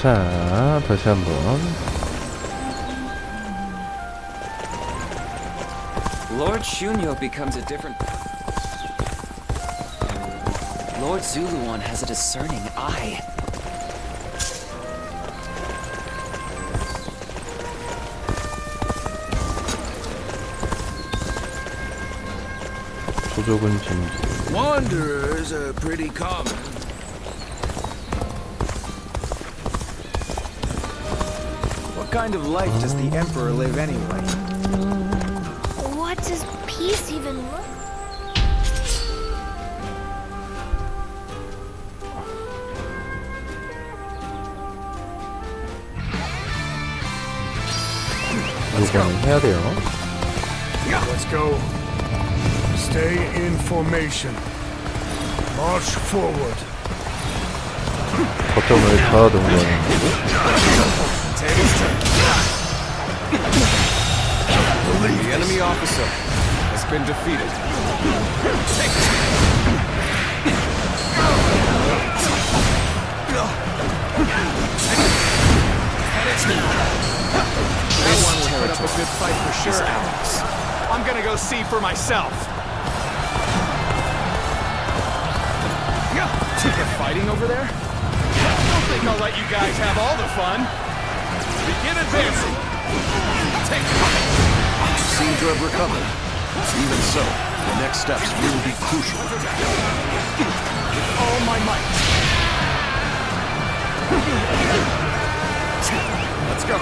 자, 다시 한번. Lord Shunyo becomes a different. Lord Zuluon has a discerning eye. 조족은 진지. Wanderers are pretty common. What kind of life does the Emperor live anyway? What does peace even look 이거는 해야 돼요. Let's go. Stay in formation. March forward. 거점을 다 동원하는 거고. The enemy officer has been defeated. That one would put up a good fight for sure. I'm gonna go see for myself. They're fighting over there? Don't think I'll let you guys have all the fun. Begin advancing. Take it. Seem to have recovered. Even so, the next steps will be crucial. All my might. Let's go.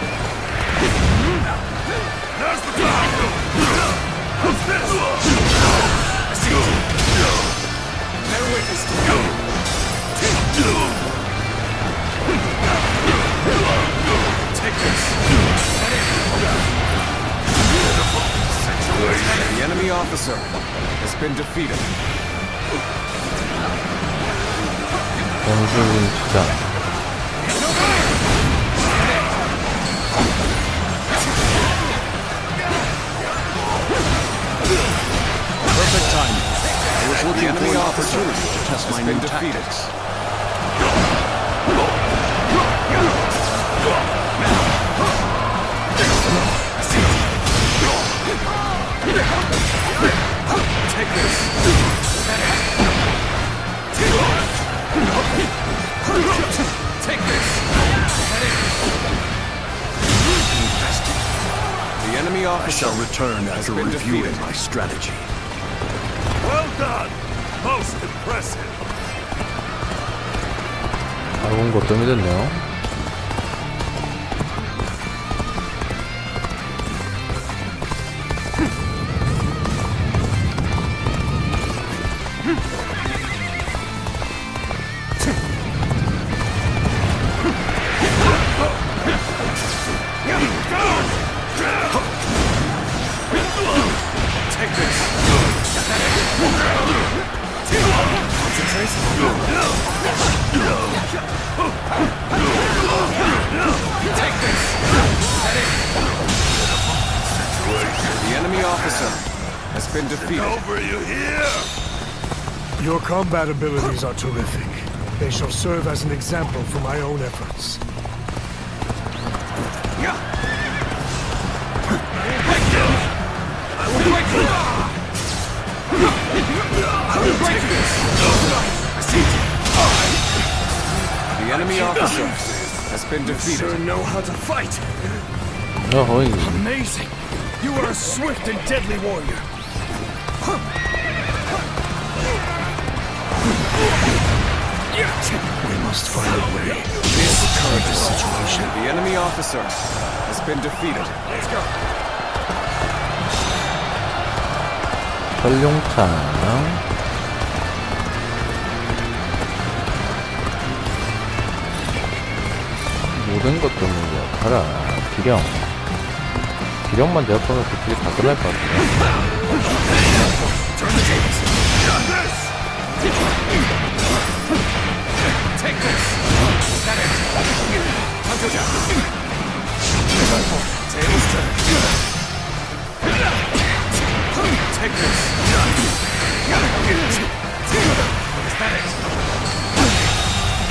Now's the time. How's this? I see you. Bear witness to me. Take this. The enemy officer has been defeated. 원수군 지장. Perfect timing. I was looking for an opportunity to test my new tactics. Take this. Take this. The enemy I officer shall return after been reviewing defeated. my strategy. Well done. Most impressive. 아군 거점이 됐네요. Take this. Take this. The enemy officer has been defeated. Over you here. Your combat abilities are terrific. They shall serve as an example for my own efforts. Take this. The enemy officer has been Sure defeated. know how to fight. 어허이. Amazing. You are a swift and deadly warrior. We must find a way to curb this situation. The enemy officer has been defeated. Let's go. 설룡창. 모든 것들을 하라. 기령. 기령만 제압하면 그쪽이 다 끝날 것 같아요. Take this. That it. Hunter Tables turn. Take this. Is that it?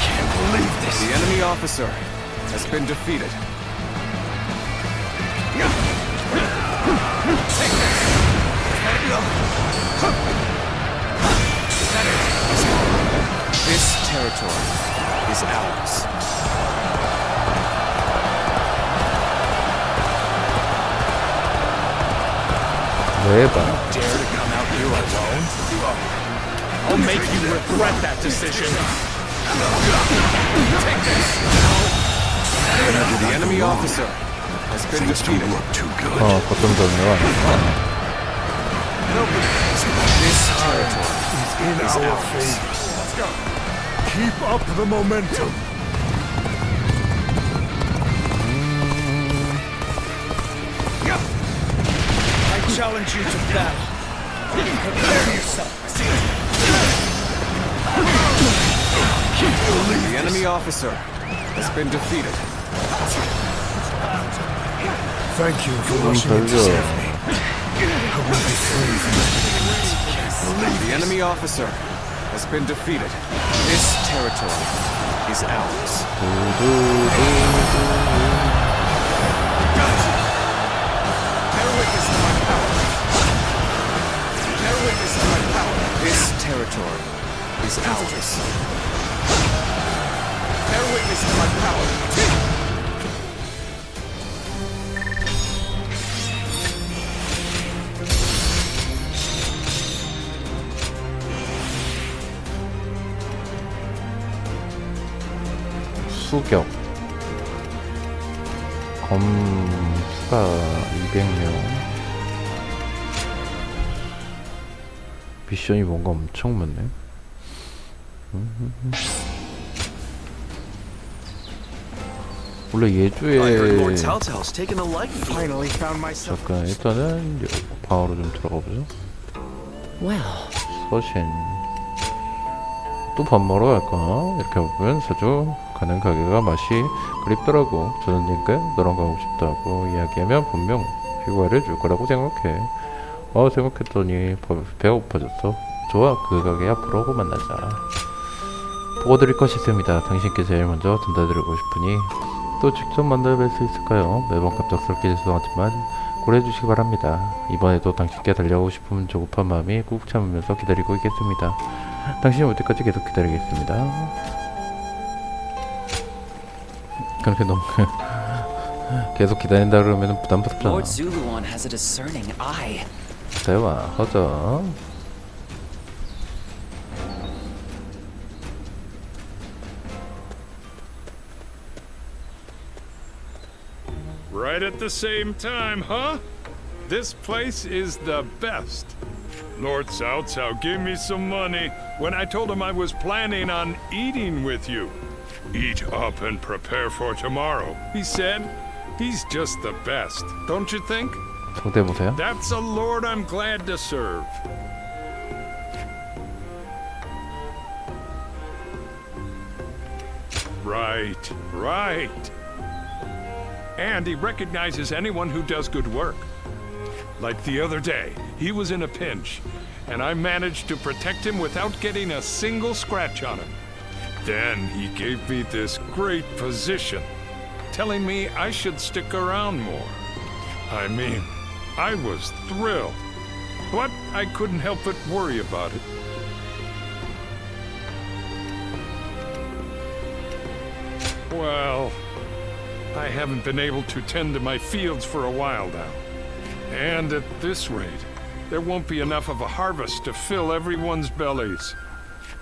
Can't believe this. The enemy officer has been defeated. This territory is ours. 대박. Dare to come out here alone? I'll make you regret that decision. The enemy officer has been defeated. 거점 전이요. This territory In is our ours. favor. Let's go. Keep up the momentum. I challenge you to battle. Prepare yourself. The enemy officer has been defeated. Thank you for rushing in to 별로. save me. I will be free from this. The enemy officer has been defeated. This territory is ours. Bear witness to my power. Bear witness to my power. This territory is ours. Bear witness to my power. 수격 검수가 200명 미션이 뭔가 엄청 많네. 원래 예주에 taken a liking. Finally found myself. 잠깐 일단은 방으로 좀 들어가 보죠. Well, 서신 또 밥 먹으러 갈까? 이렇게 보면 사주 가는 가게가 맛이 그립더라고. 저는 니까 너랑 가고 싶다고 이야기하면 분명 휴가를 줄 거라고 생각해. 생각했더니 배가 고파졌어. 좋아, 그 가게 앞으로 오고 만나자. 보고 드릴 것이 있습니다. 당신께 제일 먼저 전달드리고 싶으니 또 직접 만나뵐 수 있을까요? 매번 갑작스럽게 죄송하지만 고려해 주시기 바랍니다. 이번에도 당신께 달려오고 싶은 조급한 마음이 꾹 참으면서 기다리고 있겠습니다. 당신이 올 때까지 계속 기다리겠습니다. 그렇게 너무 계속 기다린다 그러면 부담스럽잖아. Lord Zuluon has a discerning eye. 대화 하자. Right at the same time, huh? This place is the best. Lord Cao Cao gave me some money when I told him I was planning on eating with you. Eat up and prepare for tomorrow, he said. He's just the best, don't you think? 성대모사야? That's a lord I'm glad to serve. Right, right. And he recognizes anyone who does good work. Like the other day, he was in a pinch, and I managed to protect him without getting a single scratch on him. Then he gave me this great position, telling me I should stick around more. I mean, I was thrilled, but I couldn't help but worry about it. Well, I haven't been able to tend to my fields for a while now. And at this rate, there won't be enough of a harvest to fill everyone's bellies.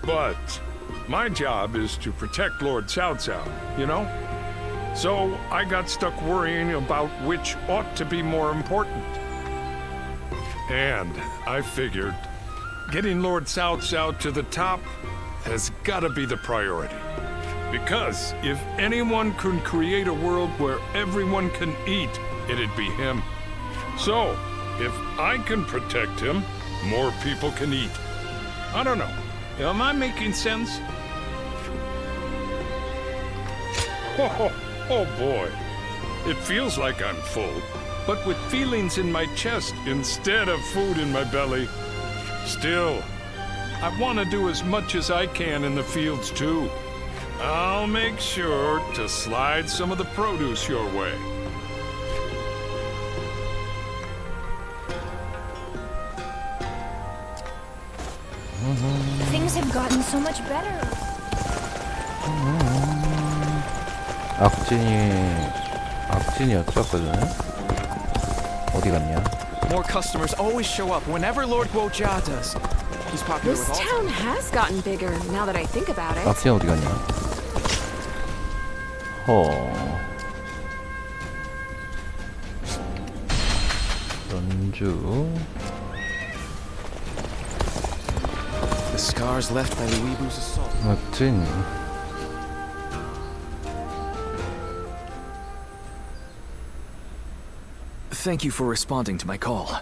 But my job is to protect Lord Cao Cao, you know? So I got stuck worrying about which ought to be more important. And I figured getting Lord Cao Cao to the top has got to be the priority. Because if anyone can create a world where everyone can eat, it'd be him. So, if I can protect him, more people can eat. I don't know. Am I making sense? Oh boy. It feels like I'm full, but with feelings in my chest instead of food in my belly. Still, I want to do as much as I can in the fields too. I'll make sure to slide some of the produce your way. Things have gotten so much better. 악진이었죠 아까 전에? 어디 갔냐? More customers always show up whenever Lord Guojia does. He's popular This with all. town has gotten bigger now that I think about it. 악진 어디 갔냐? 연주. The scars left by the Weebu's assault. 악진. Thank you for responding to my call.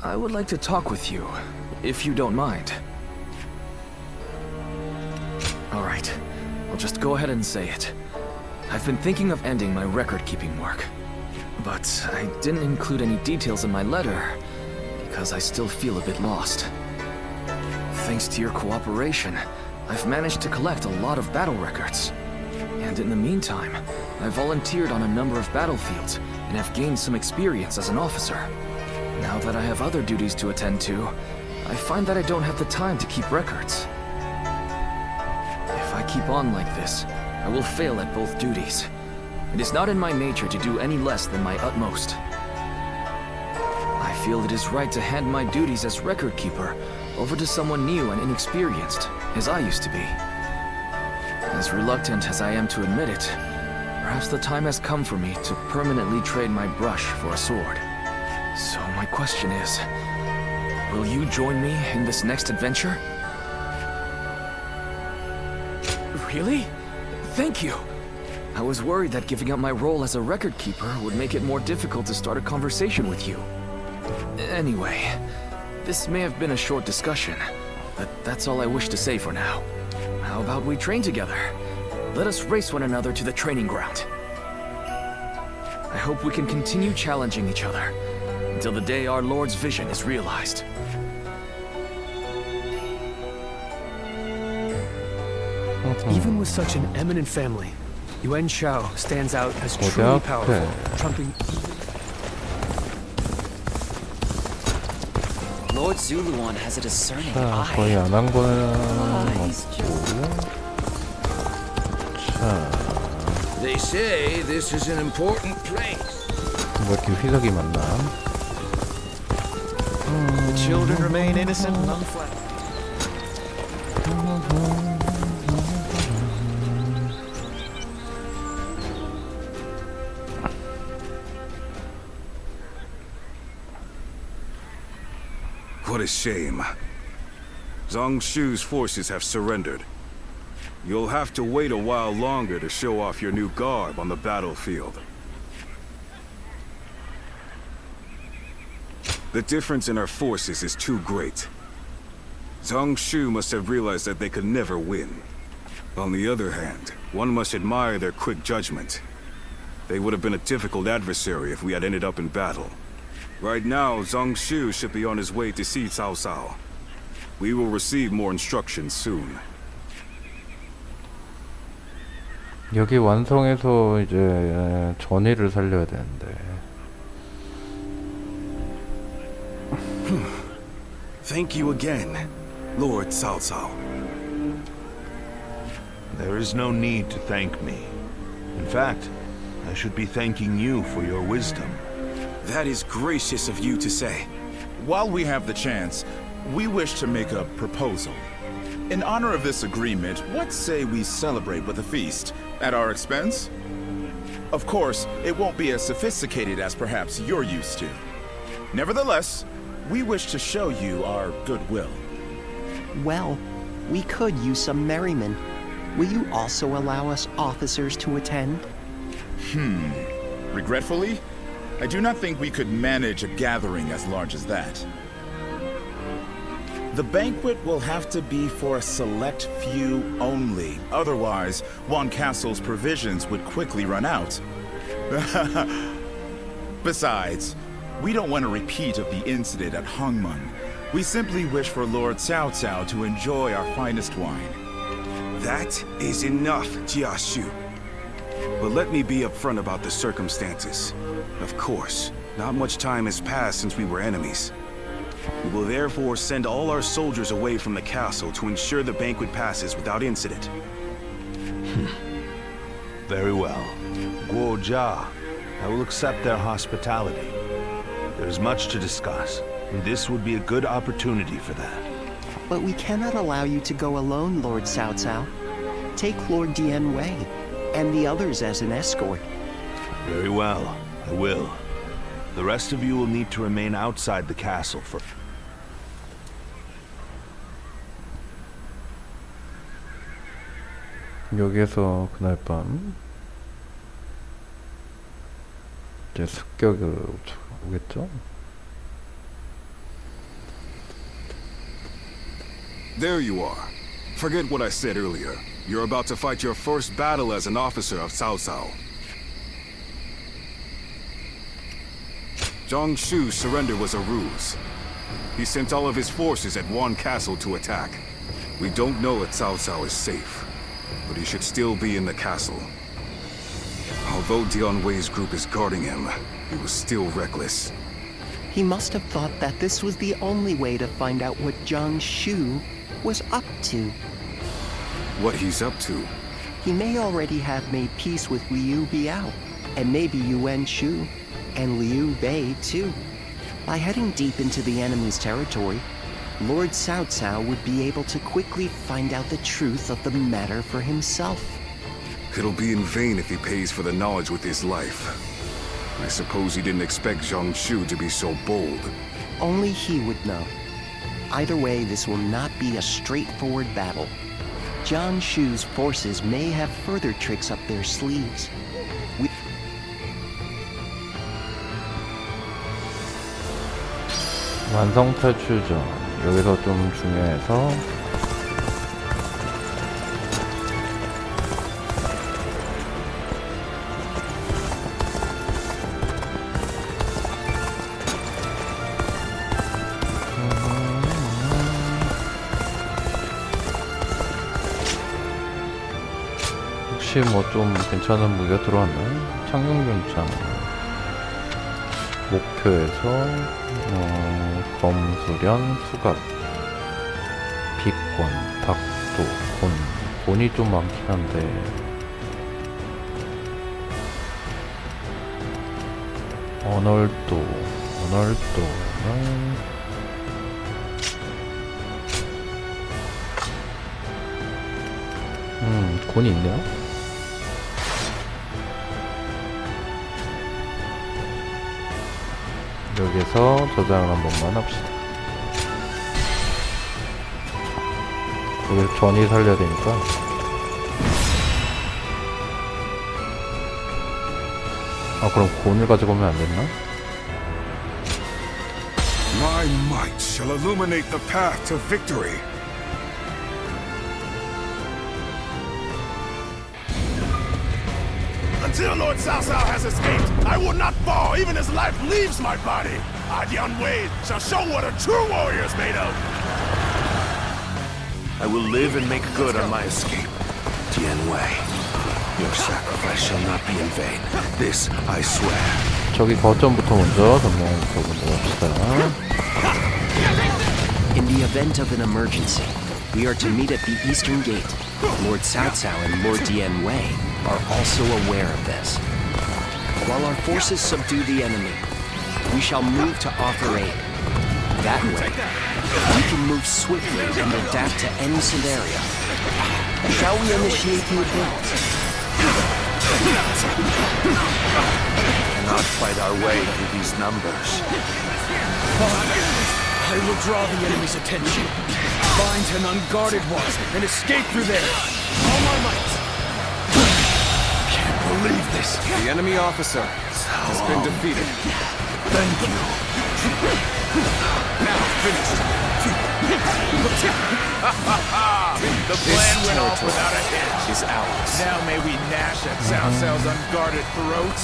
I would like to talk with you, if you don't mind. Alright, I'll just go ahead and say it. I've been thinking of ending my record-keeping work. But I didn't include any details in my letter, because I still feel a bit lost. Thanks to your cooperation, I've managed to collect a lot of battle records. And in the meantime, I volunteered on a number of battlefields and have gained some experience as an officer. Now that I have other duties to attend to, I find that I don't have the time to keep records. If I keep on like this, I will fail at both duties. It is not in my nature to do any less than my utmost. I feel it is right to hand my duties as record keeper over to someone new and inexperienced, as I used to be. As reluctant as I am to admit it, perhaps the time has come for me to permanently trade my brush for a sword. So my question is, will you join me in this next adventure? Really? Thank you! I was worried that giving up my role as a record keeper would make it more difficult to start a conversation with you. Anyway, this may have been a short discussion, but that's all I wish to say for now. How about we train together? Let us race one another to the training ground. I hope we can continue challenging each other until the day our Lord's vision is realized. Even with such an eminent family, Yuan Shao stands out as truly powerful, trumping. Lord Zuluan has a discerning 자, 거의 eye. 안 한 거는 he's 없고. 자, They say this is an important place. 뭐 이렇게 휘석이 많나? The children remain innocent and unflattered. What a shame. Zhang Shu's forces have surrendered. You'll have to wait a while longer to show off your new garb on the battlefield. The difference in our forces is too great. Zhang Shu must have realized that they could never win. On the other hand, one must admire their quick judgment. They would have been a difficult adversary if we had ended up in battle. Right now, Zhang Shu should be on his way to see Cao Cao. We will receive more instructions soon. 여기 완성해서 이제 전의를 살려야 되는데. Thank you again, Lord Cao Cao. There is no need to thank me. In fact, I should be thanking you for your wisdom. That is gracious of you to say. While we have the chance, we wish to make a proposal. In honor of this agreement, what say we celebrate with a feast at our expense? Of course, it won't be as sophisticated as perhaps you're used to. Nevertheless, we wish to show you our goodwill. Well, we could use some merriment. Will you also allow us officers to attend? Regretfully, I do not think we could manage a gathering as large as that. The banquet will have to be for a select few only. Otherwise, Wan Castle's provisions would quickly run out. Besides, we don't want a repeat of the incident at Hongmun. We simply wish for Lord Cao Cao to enjoy our finest wine. That is enough, Jiashu. But let me be upfront about the circumstances. Of course, not much time has passed since we were enemies. We will therefore send all our soldiers away from the castle to ensure the banquet passes without incident. Very well. Guo Jia, I will accept their hospitality. There is much to discuss, and this would be a good opportunity for that. But we cannot allow you to go alone, Lord Cao Cao. Take Lord Dian Wei and the others as an escort. Very well, I will. The rest of you will need to remain outside the castle for... 여기에서 그날 밤 이제 습격이 오겠죠? There you are. Forget what I said earlier. You're about to fight your first battle as an officer of Cao Cao. Zhang Shu's surrender was a ruse. He sent all of his forces at Wan Castle to attack. We don't know if Cao Cao is safe, but he should still be in the castle. Although Dian Wei's group is guarding him, he was still reckless. He must have thought that this was the only way to find out what Zhang Shu was up to. What he's up to? He may already have made peace with Liu Biao, and maybe Yuan Shu, and Liu Bei too. By heading deep into the enemy's territory, Lord Cao Cao would be able to quickly find out the truth of the matter for himself. It'll be in vain if he pays for the knowledge with his life. I suppose he didn't expect Zhang Shu to be so bold. Only he would know. Either way, this will not be a straightforward battle. Zhang Shu's forces may have further tricks up their sleeves. 완성 탈출전 여기서 좀 중요해서 혹시 뭐 좀 괜찮은 무기가 들어왔나? 창룡균창 목표에서 검수련, 수갑, 비권, 닭도, 곤이 좀 많긴 한데 언얼도는 곤이 있네요. 여기서 저장을 한 번만 합시다. 여기서 전이 살려야 되니까 그럼 곤을 가지고 오면 안 됐나? My might shall illuminate the path to victory. Until Lord Cao Cao has escaped, I will not fall even as life leaves my body. Dian Wei shall show what a true warrior is made of. I will live and make good on my escape. Dian Wei, your sacrifice shall not be in vain. This I swear. 저기 거점부터 먼저 점령부터 먼저 합시다. In the event of an emergency, we are to meet at the eastern gate. Lord Cao Cao and Lord Dian Wei are also aware of this. While our forces subdue the enemy, we shall move to offer aid. That way, we can move swiftly and adapt to any scenario. Shall we initiate the advance? Cannot fight our way through these numbers. I will draw the enemy's attention, find an unguarded one, and escape through there. All my might. Can't believe this. The enemy officer has been defeated. Thank you. Now finished. The plan went off without a hitch. Is ours. Now may we gnash at Cao Cao's unguarded throat.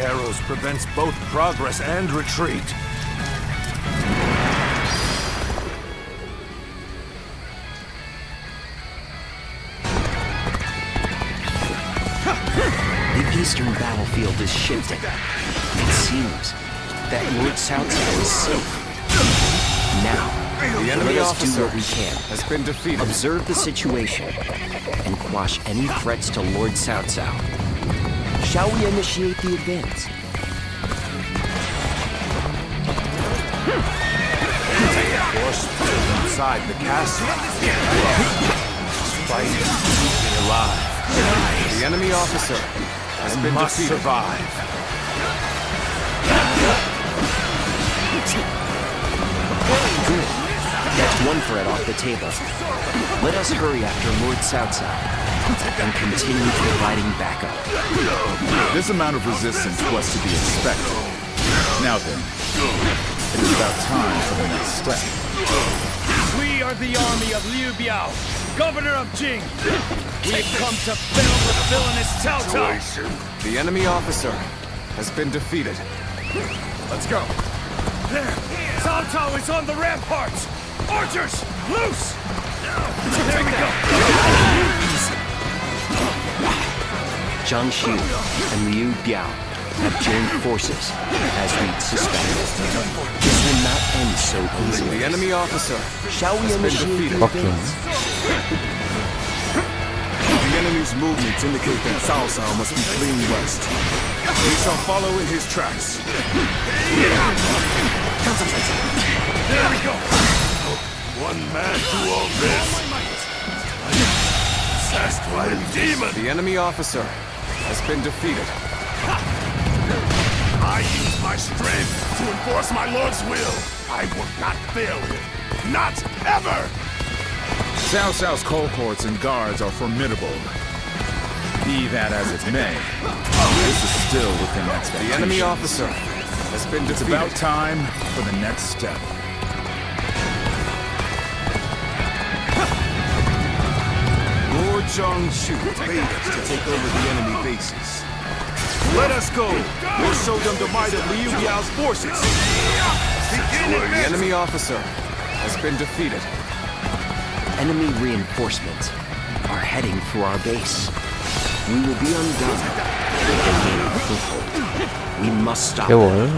arrows prevents both progress and retreat. The eastern battlefield is shifting. It seems that Lord Cao Cao is safe. Now, The enemy let us officer do what we can. has been defeated. Observe the situation and quash any threats to Lord Cao Cao. Shall we initiate the advance? Force still inside the castle. Fight to keep me alive. The enemy officer has been Must defeated. survive. Good. That's one threat off the table. Let us hurry after Lord Cao Cao and continue providing backup. This amount of resistance was to be expected. Now then, it is about time for the next step. We are the army of Liu Biao, governor of Jing. We have come to fill the villainous Cao Cao. The enemy officer has been defeated. Let's go. There! Cao Cao is on the ramparts! Archers, loose! There we go! Zhang Xu and Liu Biao have joined forces, as we suspected. This will not end so easily. The enemy officer Shall we has been initiate defeated. the advance? The enemy's movements indicate that Cao Cao must be fleeing west. We shall follow in his tracks. There we go! One man do all this. Possessed by a demon. The enemy officer has been defeated. I use my strength to enforce my lord's will. I will not fail him. Not ever! Cao Cao's cohorts and guards are formidable. Be that as it may, this is still within expectations. The enemy officer has been defeated. It's about time for the next step. Lord Jiangsu bade us to take over the enemy bases. Let us go. We'll show them the might of Liu Biao's forces. The enemy officer has been defeated. Enemy reinforcements are heading for our base. We will be undone if they gain a foothold. We must stop them.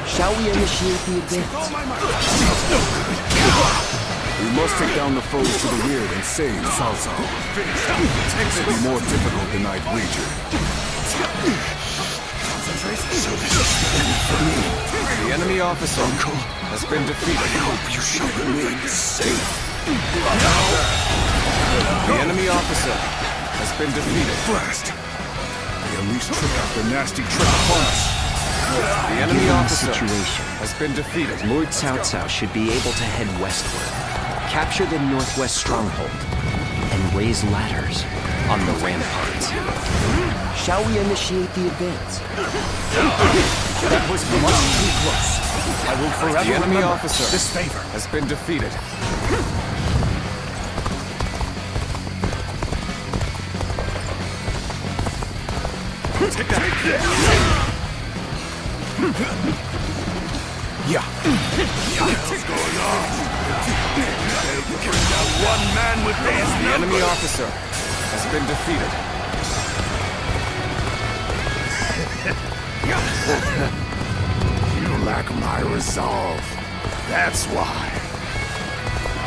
Shall we initiate the advance? We must take down the foes to the rear and save Cao Cao. This will be more difficult than I'd wagered. The enemy officer has been defeated. I hope you shall remain safe. The enemy officer has been defeated. Blast! They unleashed trick after nasty trick upon us. The enemy Given the officer situation, has been defeated. Lord Cao Cao should be able to head westward, capture the northwest stronghold, and raise ladders on the ramparts. Shall we initiate the advance? That was much too close. I will forever The enemy remember officer this favor. has been defeated. Take that. Yeah. What's going on? That one man with his The enemy officer has been defeated. You lack my resolve. That's why.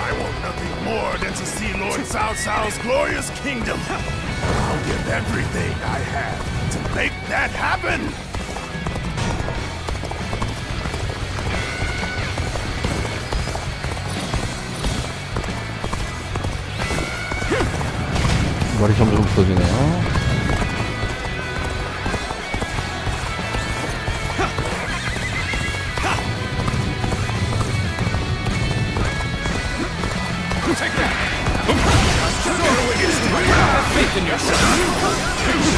I want nothing more than to see Lord Cao Cao's glorious kingdom. I'll give everything I have to make that happen. 말이 점점 없어지네요. Faith in yourself.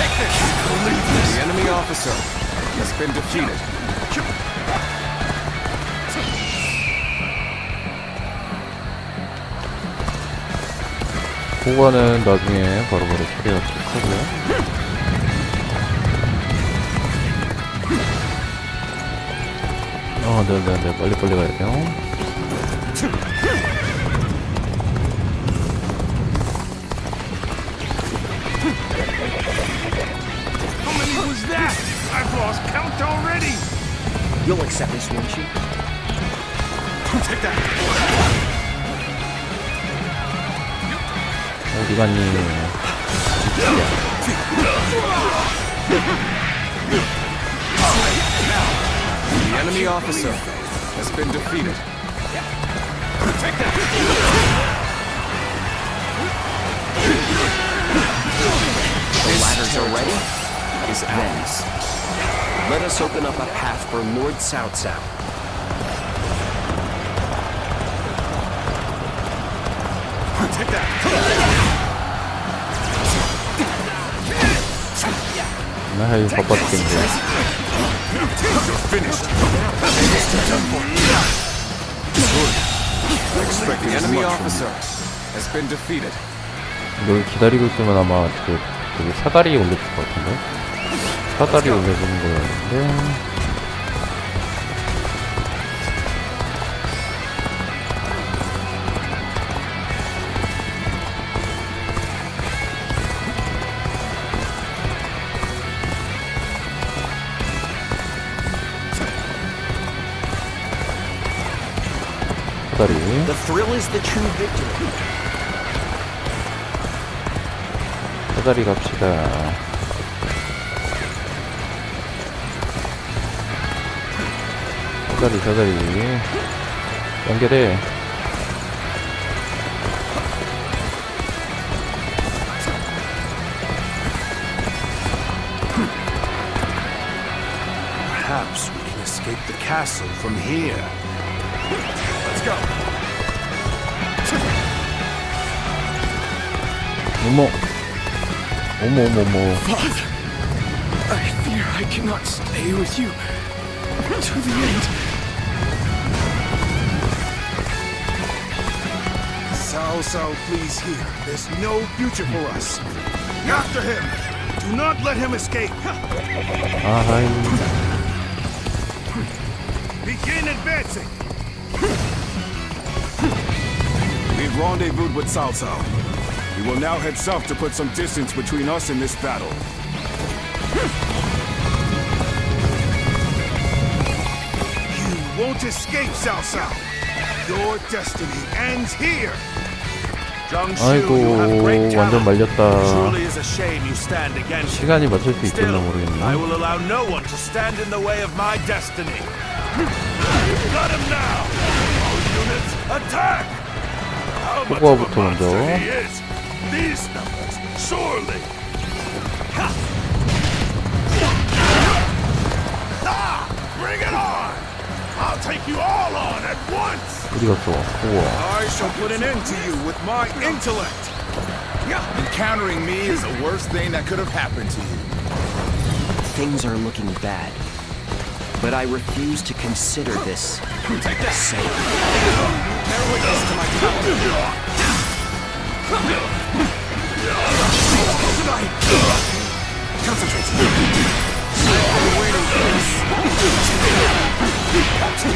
The enemy officer has been defeated. 그거는 나중에 바로바로 처리하도록 하고요. 네네네, 빨리빨리 가야 돼요. How many was that? I've lost count already. You'll accept this, won't you? Take that. 어디 갔니? The enemy officer has been defeated. The ladders are ready? Is ours. Let us open up a path for Lord Cao Cao. Take that. 나 이거 바빴겠는데. The enemy officer has been defeated. 이걸 기다리고 있으면 아마 저기 사다리 올려줄 것 같은데. 사다리 올려주는 거였는데. 사다리. The thrill is the true victory. 사다리 갑시다. 사다리 연결해. Perhaps we can escape the castle from here. Let's go. 어머. Father, I fear I cannot stay with you to the end. Cao, please hear. There's no future for us. After him. Do not let him escape. 아하이. Begin advancing. We've rendezvoused with Cao Cao. We will now head south to put some distance between us and this battle. You won't escape, Cao. Your destiny ends here. 아이고, 완전 말렸다. Truly is a shame you stand against him. 시간이 맞출 수 있겠나 Still, I 모르겠네. will allow no one to stand in the way of my destiny. Got him now. All units, attack. How much of a 포고아부터 monster 먼저. he is. These numbers, surely. Bring it on. I'll take you all on at once. 어디 갔어? 우와. I shall put an end to you with my intellect. Encountering me is the worst thing that could have happened to you. Things are looking bad, but I refuse to consider this safe. Bear witness to my power. Concentrate. I've been waiting for this. Now, to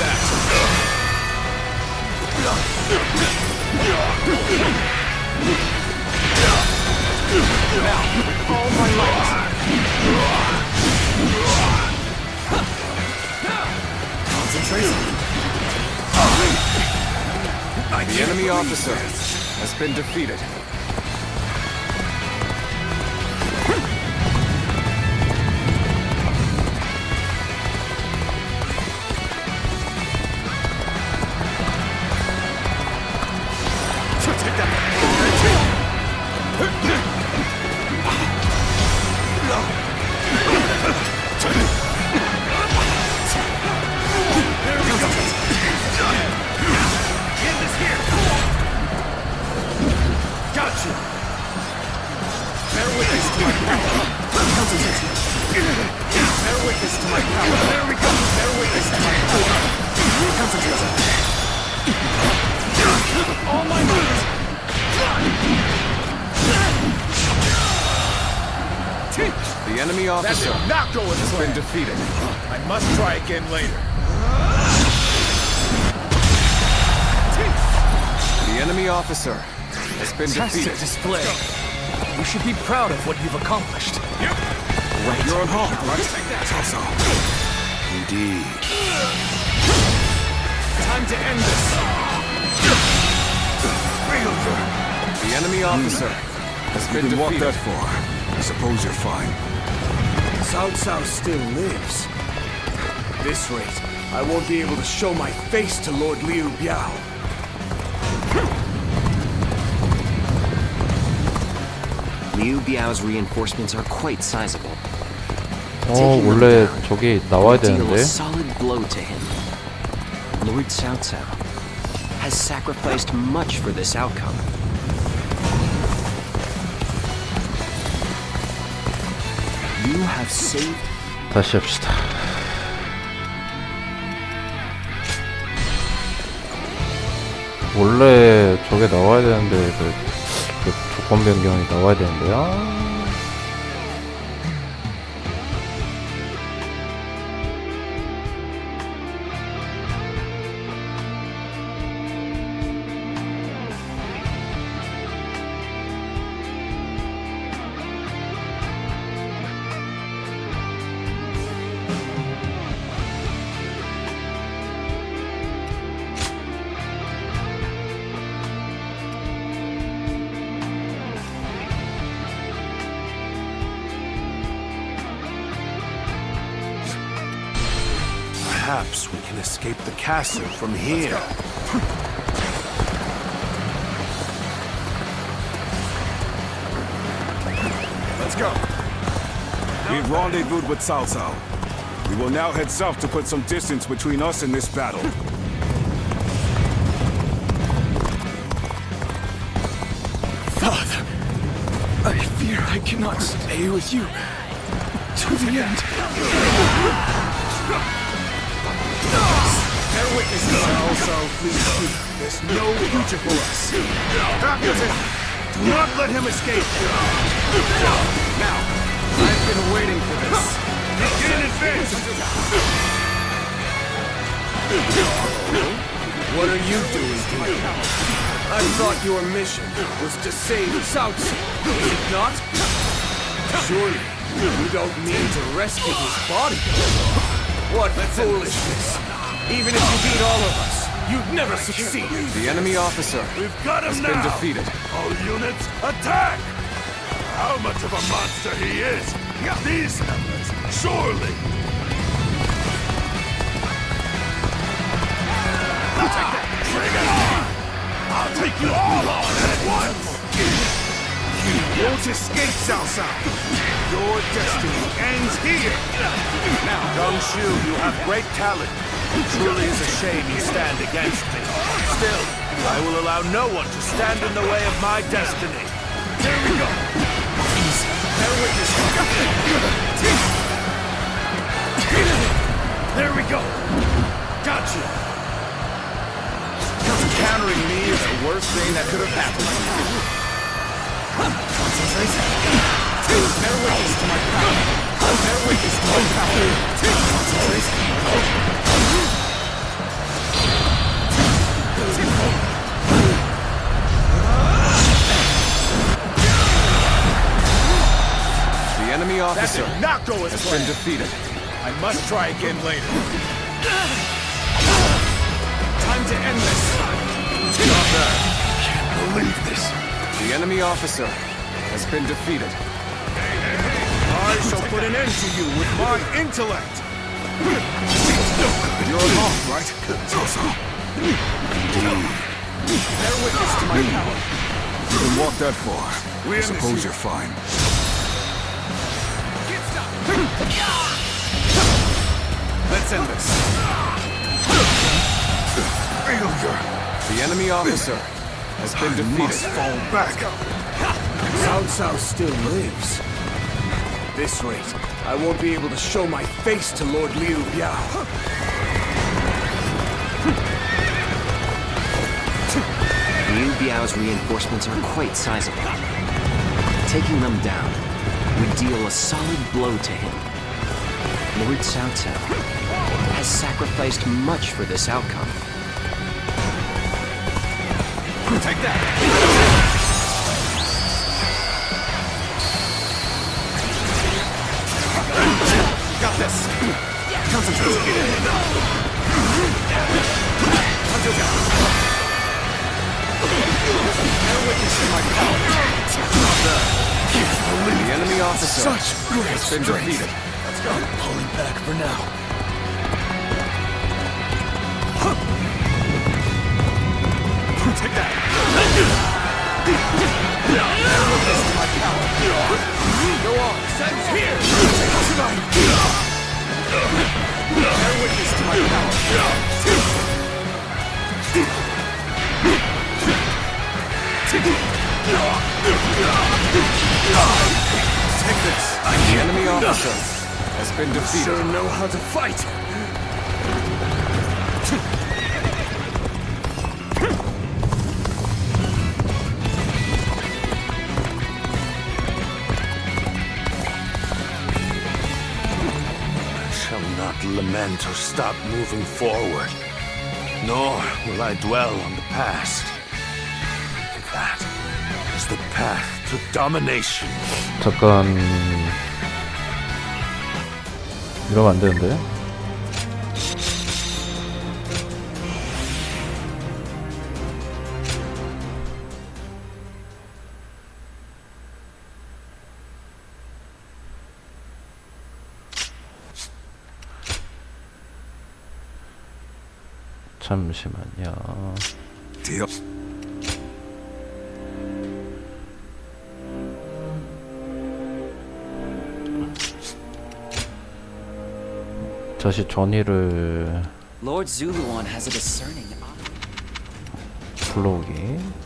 that. Now, with all my might. Concentrate. The enemy officer has been defeated. The enemy officer not going has been defeated. I must try again later. The enemy officer has been Fantastic defeated. display. You should be proud of what you've accomplished. Right. You're on hold, right? So. Indeed. Time to end this. The enemy officer has been defeated. Walk that far. I suppose you're fine. Cao Cao still lives. At this rate, I won't be able to show my face to Lord Liu Biao. Liu Biao's reinforcements are quite sizable. 원래 저기 나와야 Deal 되는데. a solid blow to him. Lord Cao Cao has sacrificed much for this outcome. You have saved. 다시 합시다. 원래 저게 나와야 되는데 그 조건 변경이 나와야 되는데요. Perhaps we can escape the castle from here. Let's go. We've rendezvoused with Cao Cao. We will now head south to put some distance between us and this battle. Father, I fear I cannot stay with you to the end. Bear witness, Cao Cao, please speak. There's no future for us. Do not let him escape. Now, I've been waiting for this. Get in advance! What are you doing here? I thought your mission was to save Cao Cao, is it not? Surely, you don't mean to rescue his body? What foolishness! Even if you beat all of us, you'd never succeed! The enemy officer We've got him has now! been defeated. All units, attack! How much of a monster he is! These numbers, surely! I'll take you all on at once! You won't escape, Cao Cao! Your destiny ends here! Now, Gong Shu, you have great talent. It truly is a shame you stand against me. Still, I will allow no one to stand in the way of my destiny. There we go! Easy. Bear witness. There we go! Gotcha! Countering me is the worst thing that could have happened to you. Concentrate. Bear witness to my power. Bear witness to my power. Concentrate. The enemy officer That did not go as has planned. been defeated. I must try again later. Time to end this. Not bad. Can't believe this. The enemy officer has been defeated. I shall put an end to you with my intellect. You're alone, right? Bear witness to my power. You can walk that far. I suppose you're fine. Let's end this. The enemy officer has been defeated. Fall back. Cao Cao still lives. At this rate, I won't be able to show my face to Lord Liu Biao. The Liu Biao's reinforcements are quite sizable. Taking them down would deal a solid blow to him. Lord Cao Cao has sacrificed much for this outcome. Take that! Got this! Concentrate! The enemy officer has been defeated. Let's go. Pulling back for now. Take that! Go on, sense here! Bear witness to my power. Take this! The enemy officer has been defeated. Sure know how to fight! Lament or stop moving forward, nor will I dwell on the past. That is the path to domination. 잠깐 이러면 안 되는데. 잠시만요. 다시 전의를 Lord Zuluon has a discerning eye. 불러오기.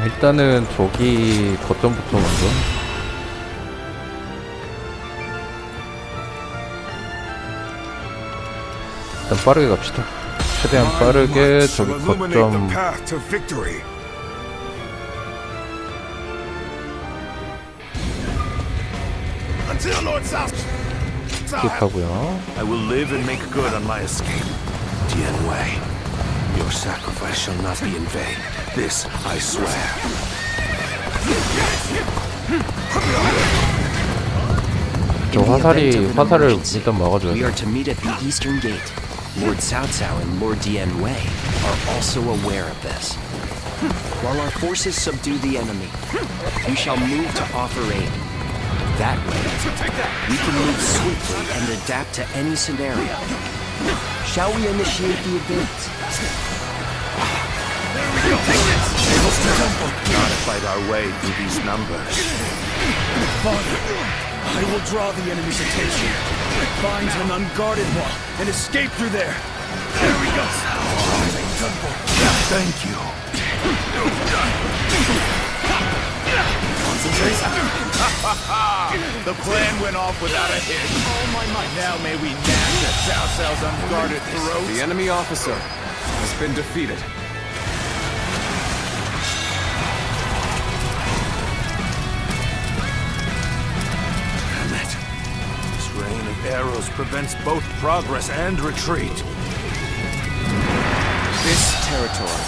일단은 저기 거점부터 먼저. 일단 빠르게 갑시다. 최대한 빠르게 저기 거점 스킵하고요. I will live and make good on my escape. Dian Wei, your sacrifice shall not be in vain. This I swear. 저 화살을 일단 막아줘야 돼. We are to meet at the Eastern Gate. Lord Cao Cao and Lord Dian Wei are also aware of this. While our forces subdue the enemy, you shall move to offer aid. That way, we can move swiftly and adapt to any scenario. Shall we initiate the advance? Not fight our way through these numbers. Father, I will draw the enemy's attention, find an unguarded wall, and escape through there. There we go. Thank you. The plan went off without a hitch. Oh my might. Now may we gnash at Cao Cao's unguarded throat. The enemy officer has been defeated. Damn it. This rain of arrows prevents both progress and retreat. This territory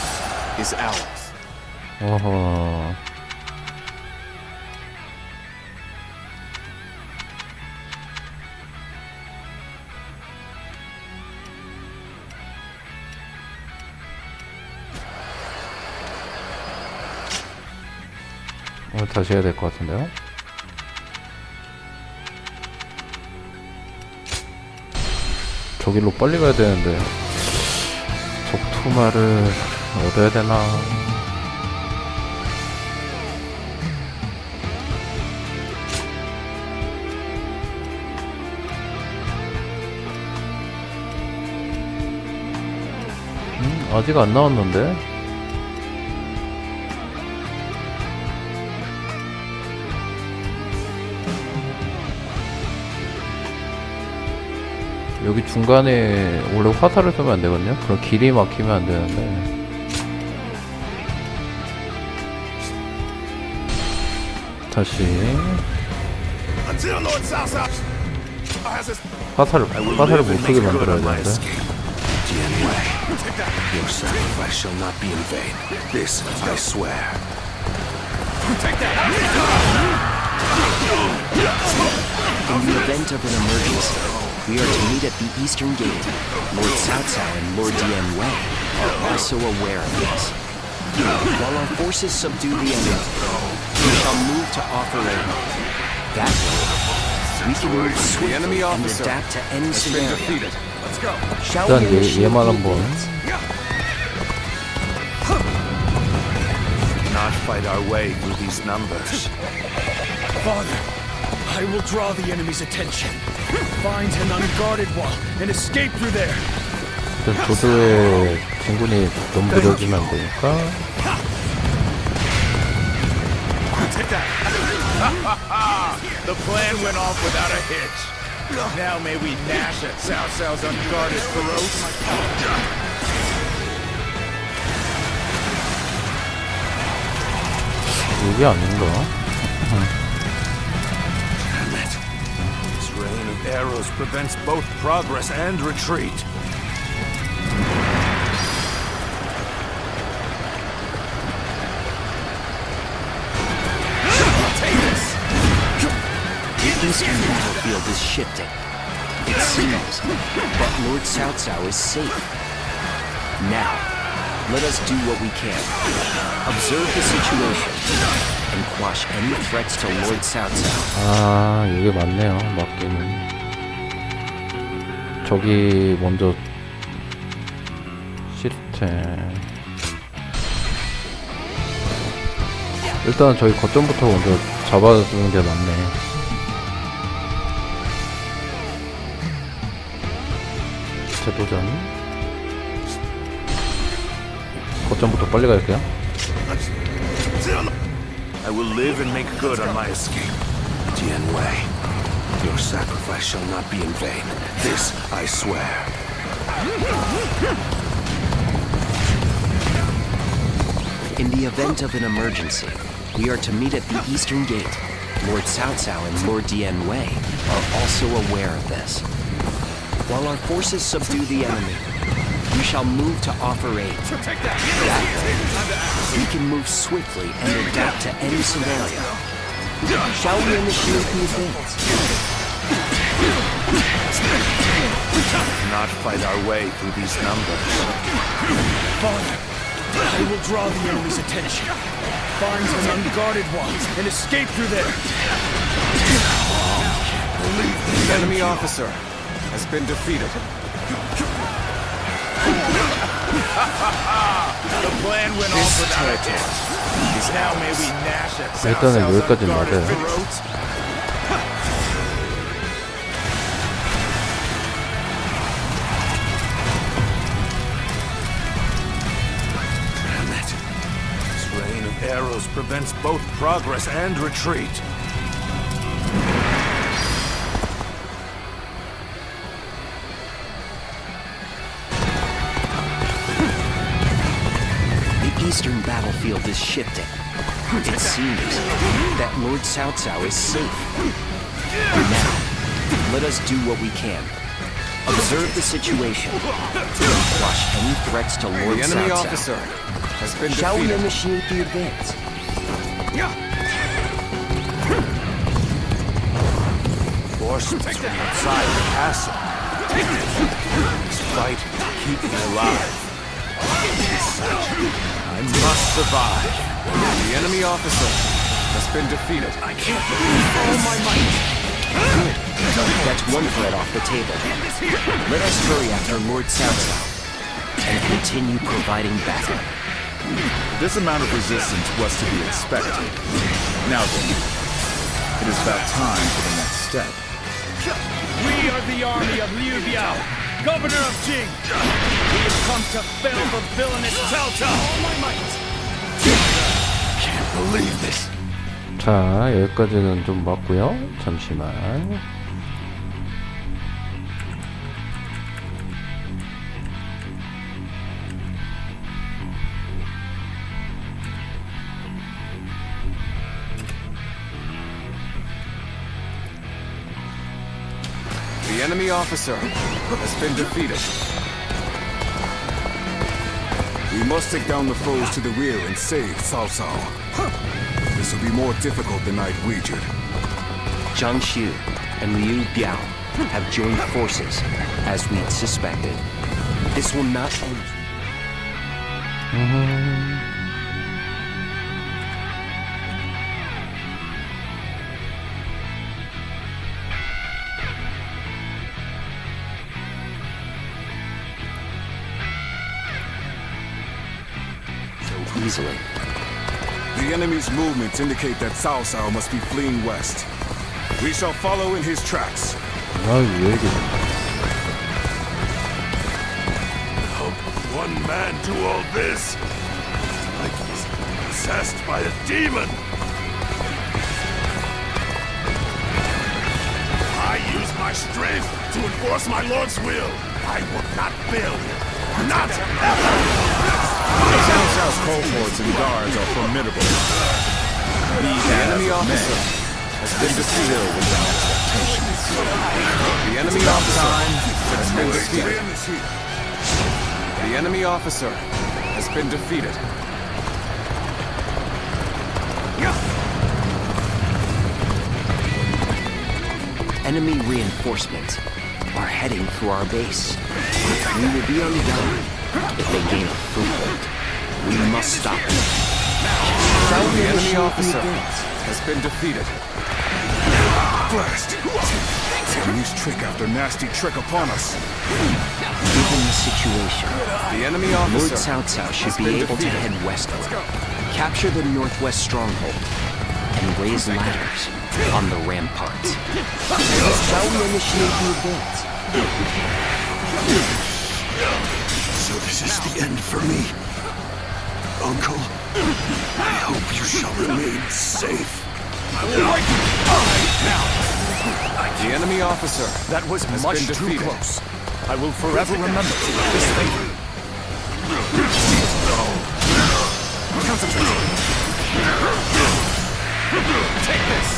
is ours. 어허. 다시 해야 될 것 같은데요? 저길로 빨리 가야 되는데 적투마를 얻어야 되나? 아직 안 나왔는데? 여기 중간에 원래 화살을 쏘면 안 되거든요? 그럼 길이 막히면 안 되는데. 다시 화살을 못 쏘게 만들어야 되는데. Your sacrifice shall not be in vain. This I swear. In the event of an emergency, we are to meet at the Eastern Gate. Lord Cao Cao and Lord Dian Wei are also aware of this. While our forces subdue the enemy, we shall move to offer aid. That way, we can move swiftly and adapt to any scenario. Shall we initiate 얘만 the 한번. advance? Not fight our way through these numbers. Father, I will draw the enemy's attention. Find an unguarded wall and escape through there. 조조의 진군이 너무 느려지면 안 되니까. The plan went off without a hitch. Now may we gnash at Cao Cao's unguarded throat. 여기 아닌가? Damn it. This rain of arrows prevents both progress and retreat. The eastern battlefield is shifting. It seems, but Lord Cao Cao is safe. Now, let us do what we can. Observe the situation and quash any threats to Lord Cao Cao. 아, 이게 맞네요. 맞기는. 저기 먼저 시스템. 일단 저희 거점부터 먼저 잡아주는 게 맞네. 재도전. 거점부터 빨리 갈게요. I will live and make good on my escape. Dian Wei, your sacrifice shall not be in vain. This I swear. In the event of an emergency, we are to meet at the Eastern Gate. Lord Cao Cao and Lord Dian Wei are also aware of this. While our forces subdue the enemy, we shall move to offer aid. That way, we can move swiftly and adapt to any scenario. Shall we initiate the advance? Not fight our way through these numbers. Father, I will draw the enemy's attention. Find an unguarded wall and escape through there. The enemy officer has been defeated. The plan went off without a hitch. Now may we gnash at Cao 일단은 Cao's 여기까지 unguarded 맞아요. throat. Damn it. This rain of arrows force prevents both progress and retreat. The eastern battlefield is shifting. It seems that Lord Cao Cao is safe. Now, let us do what we can. Observe the situation. Watch any threats to Lord The enemy Cao Cao. officer has been Shall we defeated. initiate the advance? Forces from outside the castle. He's fighting to keep me alive. I must survive. The enemy officer has been defeated. I can't believe all my might. Good. That's one threat off the table. Let us hurry after Lord Cao Cao and continue providing backup. This amount of resistance was to be expected. Now then, it is about time for the next step. We are the army of Liu Biao, governor of Jing. We have come to fell the villainous Cao Cao. All my might. Can't believe this. 자, 여기까지는 좀 맞고요. 잠시만. The enemy officer has been defeated. We must take down the foes to the rear and save Cao Cao. This will be more difficult than I'd wagered. Zhang Xu and Liu Biao have joined forces, as we'd suspected. This will not only... so easily. The enemy's movements indicate that Cao Cao must be fleeing west. We shall follow in his tracks. 아, 왜 이래. One man do all this? Like he's possessed by a demon. I use my strength to enforce my lord's will. I will not fail him. Not ever! Cao Cao's cohorts and guards are formidable. The enemy officer has been defeated without expectations. The enemy officer has been defeated. The enemy officer has been defeated. Enemy reinforcements are heading for our base. We will be undone if they gain a foothold. We must stop them. Shall we The enemy initiate the officer advance? has been defeated. Blast! Enemy's trick after nasty trick upon us. Given the situation, The enemy Lord officer Cao Cao should has be been able to defeated. head westward, capture the northwest stronghold, and raise ladders on the ramparts. Shall we initiate the advance? So this is the end for me. Uncle, I hope you shall remain safe. The enemy officer That was has much been too defeated. close. I will forever remember this favor. Concentrate. Take this.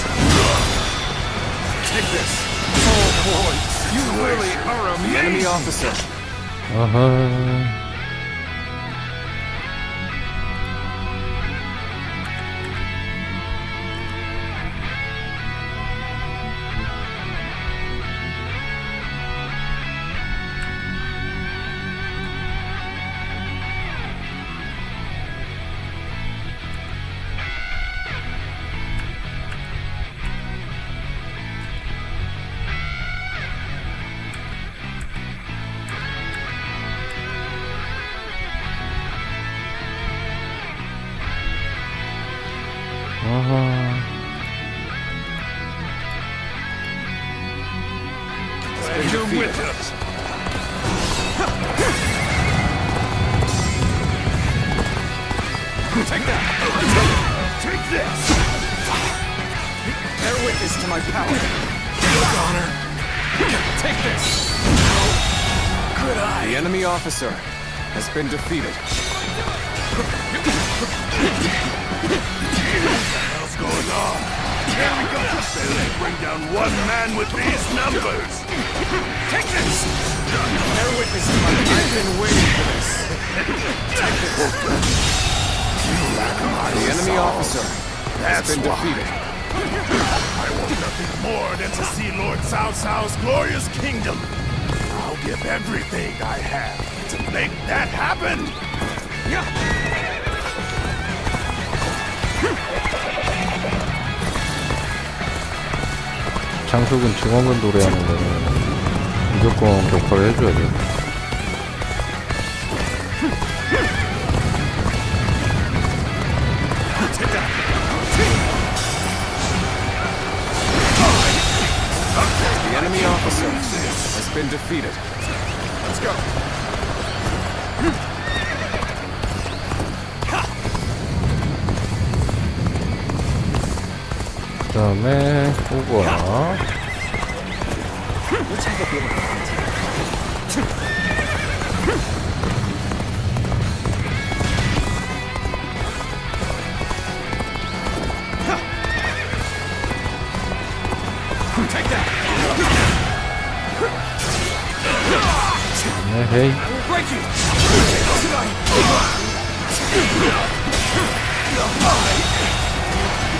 Take this. Oh boy, you really are amazing. The enemy officer 아하. 아하. Glad you're with us. Take that. this! Bear witness to my power. Honor. Take this! Could I? The enemy officer has been defeated. What's going on? Here we go! They bring down one man with these numbers! Take this! Bear witness to my power. I've been waiting for this. Take this. The enemy officer has been defeated. I want nothing more than to see Lord Cao Cao's glorious kingdom. I'll give everything I have to make that happen. 장숙은 증원근 노래하는 거는 무조건 격파를 해줘야 돼. The enemy officer has been defeated. Let's go. 그 다음에 오거야. Take that. 네, 헤이. Break you.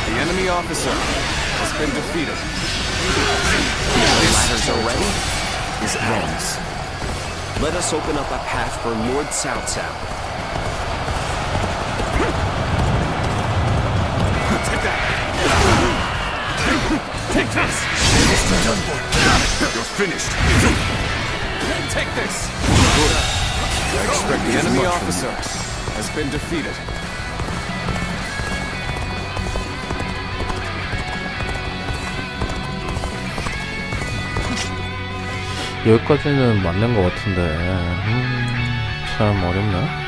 The enemy officer has been defeated. The ladders are ready. Is ends. Let us open up a path for Lord Cao Cao. Take that. Take this. You're finished. Take this. I expect The enemy officer has been defeated. 여기까지는 맞는 것 같은데 참 어렵네.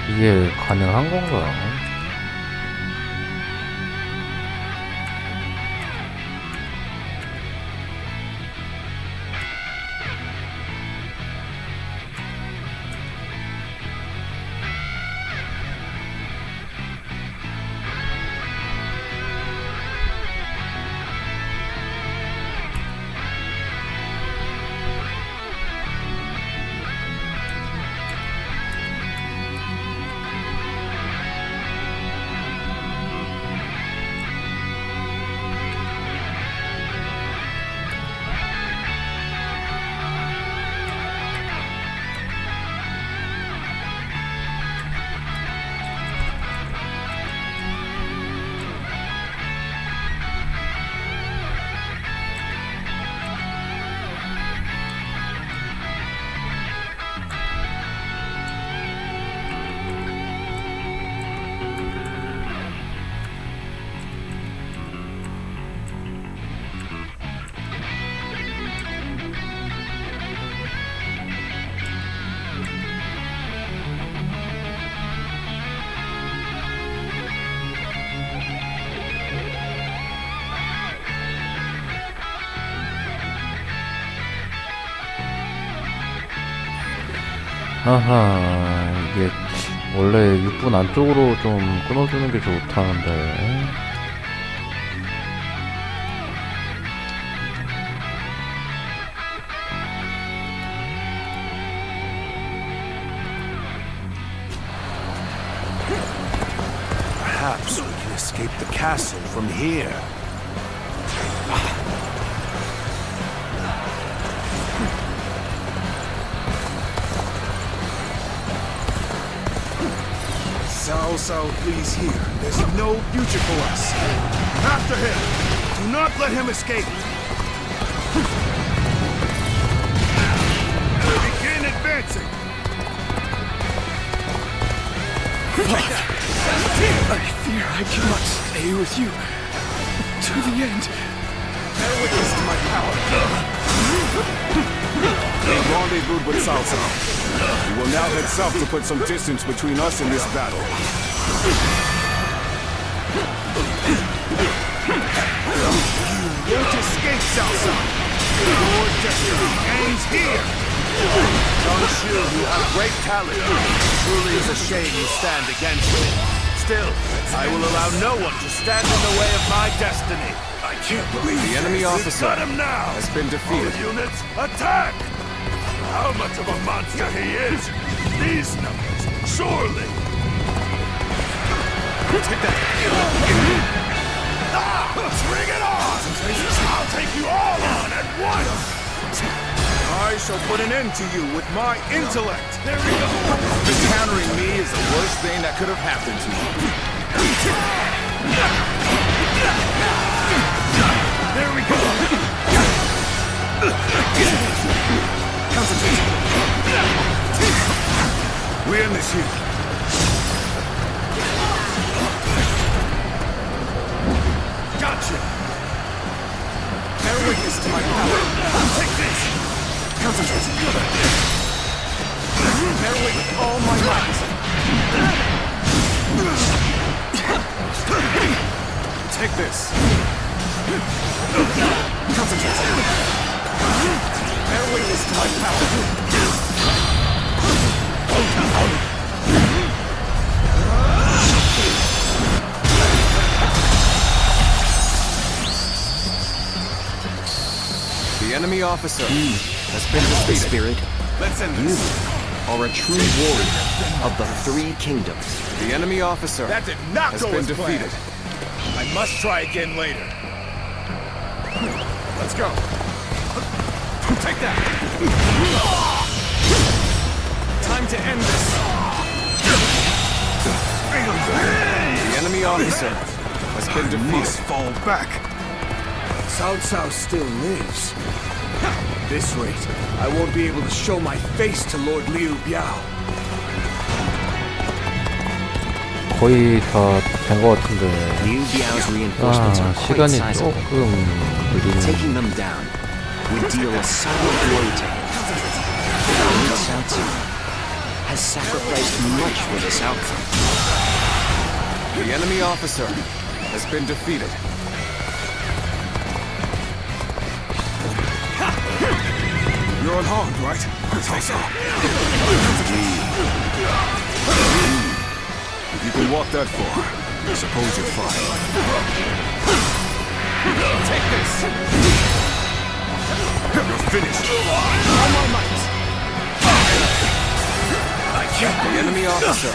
이게 가능한 건가? 아하, 이게 원래 6분 안쪽으로 좀 끊어주는 게 좋다는데. Perhaps we can escape the castle from here. Cao Cao flees here. There's no future for us. After him! Do not let him escape! Begin advancing! I fear I cannot stay with you to the end. Bear witness to my power. We rendezvoused with Cao Cao. We will now head south to put some distance between us and this battle. You won't escape, Cao Cao. Your destiny ends here. Shu, you have great talent. Truly is a shame you stand against me. Still, I will allow no one to stand in the way of my destiny. I can't believe The enemy officer got him now. has been defeated. All units, attack! How much of a monster he is? These numbers, surely. Take that. Bring it on! I'll take you all on at once! I shall put an end to you with my intellect. There we go! Encountering me is the worst thing that could have happened to you. There we go! Concentrate. We end this here. Gotcha! Bear witness to my power. Take this! Concentrate. Bear with all my might. Take this. Concentrate. Bear witness to my power. The enemy officer has been The defeated. spirit, Let's end you this. are a true warrior of the three kingdoms. The enemy officer That did not has go been as planned. defeated. I must try again later. Let's go. Take that. Time to end this. The enemy officer has been defeated. Fall back. Cao Cao still lives. At this rate, I won't be able to show my face to Lord Liu Biao. 거의 다 된 것 같은데. Liu Biao's reinforcements 아, are quite 시간이 sizable. 조금 느리네. Taking them down would deal a solid blow to him. Lord Cao Cao has sacrificed much for this outcome. The enemy officer has been defeated. You're unharmed, right? Cao Cao. If you can walk that far, I suppose you're fine. Take this. You're finished. All my might. I can't The enemy officer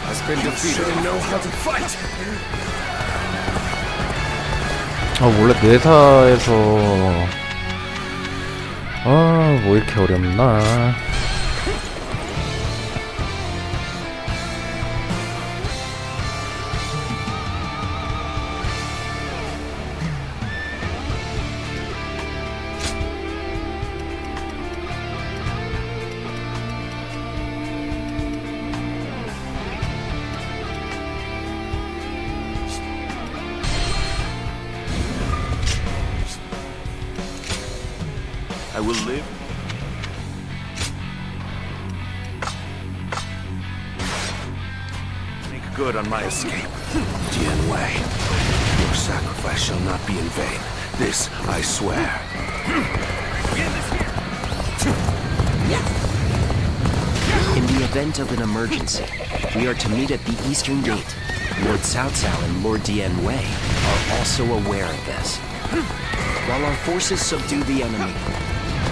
has been defeated. should know how to fight. 아, 원래 내사에서 아, 뭐 이렇게 어렵나. I will live. Make good on my escape. Dian Wei, your sacrifice shall not be in vain. This I swear. In event of an emergency, we are to meet at the Eastern Gate. Lord Cao Cao and Lord Dian Wei are also aware of this. While our forces subdue the enemy,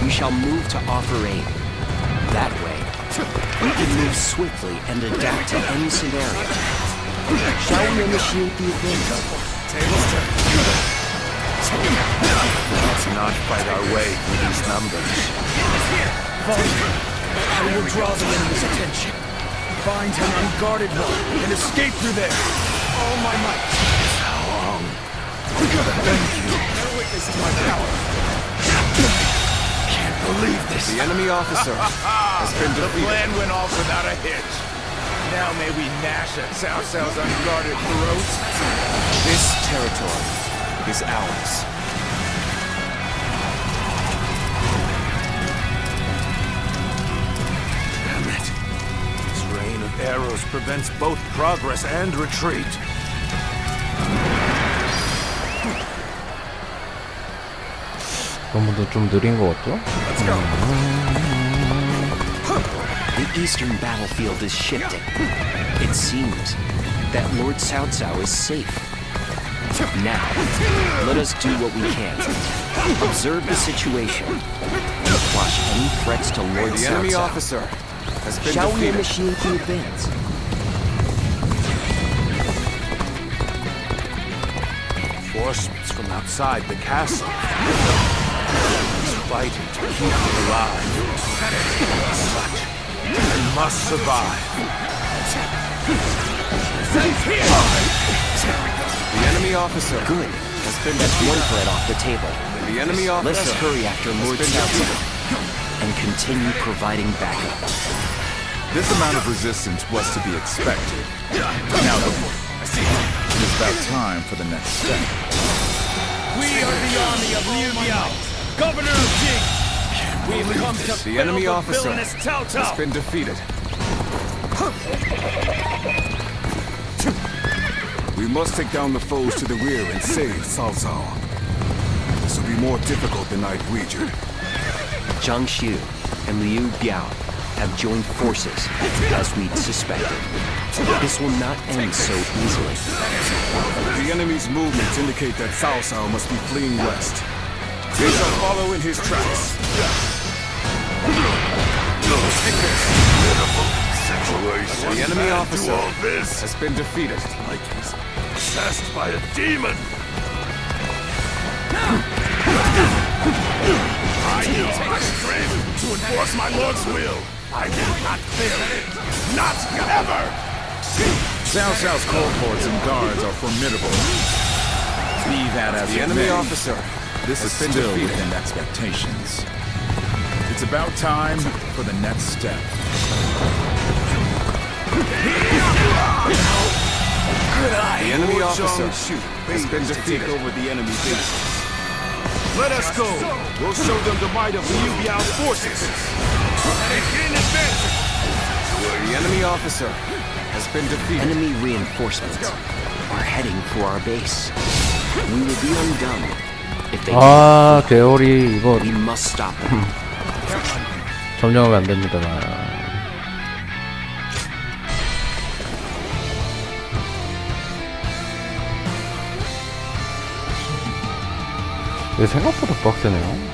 we shall move to offer aid. That way, we can move swiftly and adapt to any scenario. Shall we initiate the event? Let's not fight our way through these numbers. I will draw the enemy's attention. Find an unguarded one and escape through there. All my might. How long? Thank you. Bear witness to my power. Can't believe this. The enemy officer has been The defeated. plan went off without a hitch. Now may we gnash at Cao Cao's unguarded throat. This territory is ours. Damn it. This rain of arrows prevents both progress and retreat. 너무 좀 느린 것 같죠? The eastern battlefield is shifting. It seems that Lord Cao Cao is safe. Now, let us do what we can. Observe the situation and quash any threats to Lord The Cao enemy Cao. officer has been Shall we defeated. initiate the advance? Reinforcements from outside the castle. He's fighting to keep me alive. Such. I must survive. The enemy officer Good. has been That's one defeated. threat off the table. The enemy Let officer us hurry after Lord been Cao defeated. Cao and continue providing backup. This amount of resistance was to be expected. Now then, it is about time for the next step. We are the army of Liu Biao, governor of Jing. We have come to The enemy fill the officer villainous Cao has Cao. been defeated. We must take down the foes to the rear and save Cao Cao. This will be more difficult than I'd wagered. Zhang Xiu and Liu Biao have joined forces, as we'd suspected. This will not end so easily. The enemy's movements indicate that Cao Cao must be fleeing west. We shall follow in his tracks. The enemy officer has been defeated. Like he's possessed by a demon. I use my strength to enforce my lord's will. I will not fail it. Not ever! Cao Cao's cohorts and guards are formidable. Be that as The it enemy may, officer this is has been still defeated. within expectations. It's about time for the next step. The enemy officer has been defeated. Over the enemy base. Let us go. We'll show them the might of Liu Biao's forces. The enemy officer has been defeated. Enemy reinforcements are heading for our base. We will be undone if they 아, 대열이 이거 We must stop them. 점령하면 안 됩니다. 이게 생각보다 빡세네요.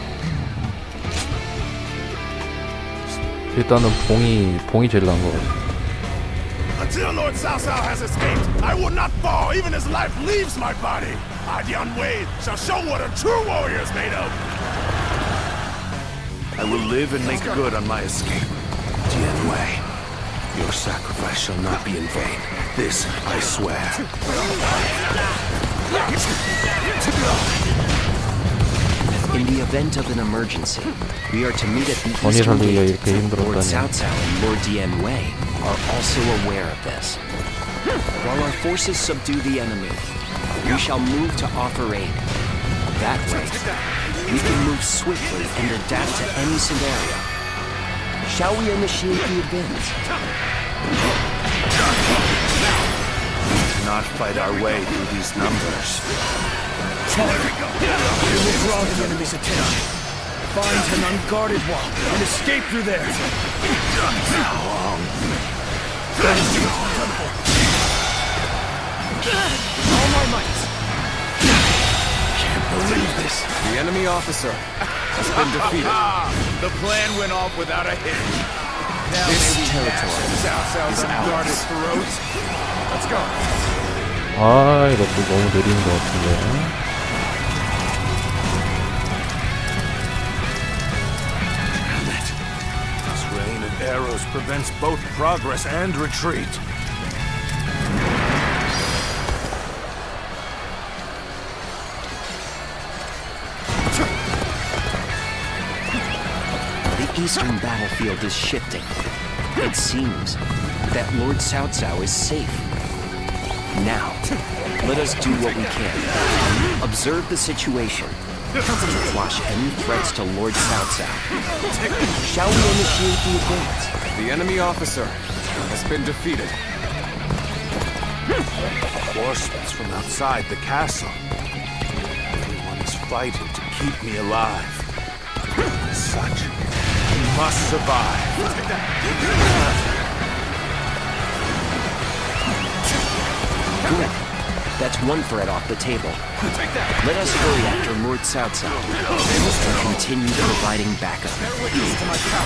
일단은 봉이 제일 나은 것 같아요. Until Lord Cao Cao has escaped, I will not fall even as life leaves my body. Dian Wei shall show what a true warrior is made of. I will live and make good on my escape. Dian Wei, your sacrifice shall not be in vain. This I swear. In the event of an emergency, we are to meet at the 전이 Eastern 살리기가 Gate. 이렇게 Lord Cao 힘들었다니. Cao and Lord Dian Wei are also aware of this. While our forces subdue the enemy, we shall move to offer aid. That way, we can move swiftly and adapt to any scenario. Shall we initiate the advance? We cannot fight our way through these numbers. We will draw the enemy's attention. Find an unguarded one and escape through there. How long? All my might. Can't believe this. The enemy officer has been defeated. The plan went off without a hitch. Now This may we territory dash Cao Cao's is unguarded ours. throat. Let's go. 아, 이것도 너무 느린 것 같은데. This rain of arrows prevents both progress and retreat. The eastern battlefield is shifting. It seems that Lord Cao Cao is safe. Now, let us do what we can. Observe the situation. Quash any threats to Lord Cao Cao. Shall we initiate the advance? The enemy officer has been defeated. Reinforcements from outside the castle. Everyone is fighting to keep me alive. As such, I must survive. Good. That's one threat off the table. Let us hurry after Lord Cao Cao and continue providing backup.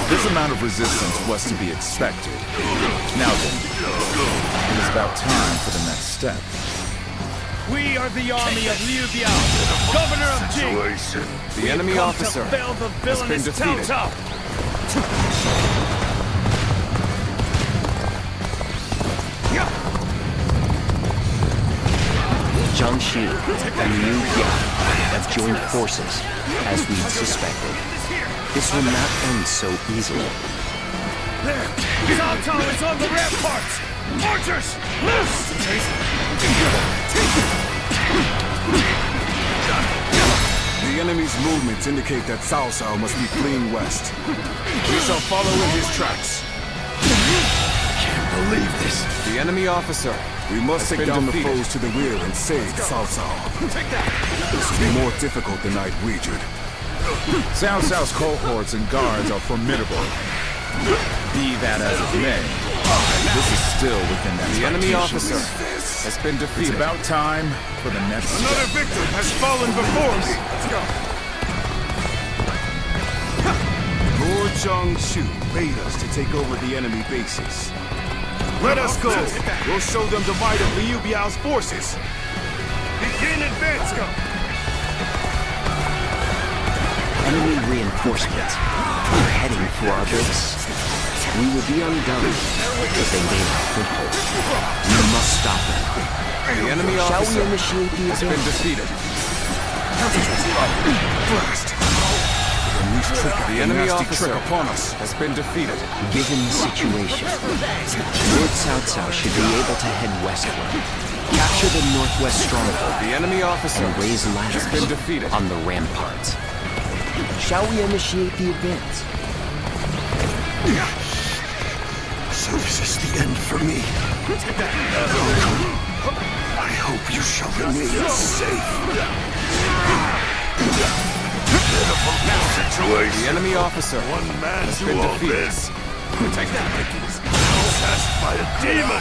This amount of resistance was to be expected. Now then, it is about time for the next step. We are the army of Liu Biao, governor of Jing. The enemy Come officer to fell the has been villainous Cao defeated. Cao. Zhang Xi and Liu Biao have joined forces, as we suspected. This will not end so easily. There! Cao Cao is on the ramparts! Archers! The enemy's movements indicate that Cao Cao must be fleeing west. We shall follow in his tracks. Can't believe this! The enemy officer We must has take been down defeated. the foes to the rear and save Cao Cao. This will be more difficult than I'd wagered. Cao Cao's cohorts and guards are formidable. Be that as it may, this is still within that. The enemy officer has been It's defeated. about time for the next Another step. victim has fallen before me. Let's go. Lord Jiangsu bade us to take over the enemy bases. Let us go. We'll show them the might of Liu Biao's forces. Begin advance, go. Enemy reinforcements are heading for our base. We will be undone if they gain our foothold. We must stop them. The enemy Shall we officer initiate the has been advance? defeated. Blast! The enemy's trick The enemy nasty officer trick upon us. has been defeated. Given the situation, Lord Cao Cao should be able to head westward, capture the northwest stronghold, The enemy officer and raise ladders has been defeated. on the ramparts. Shall we initiate the advance? So this is the end for me. I hope you shall remain safe. The enemy officer has been defeated.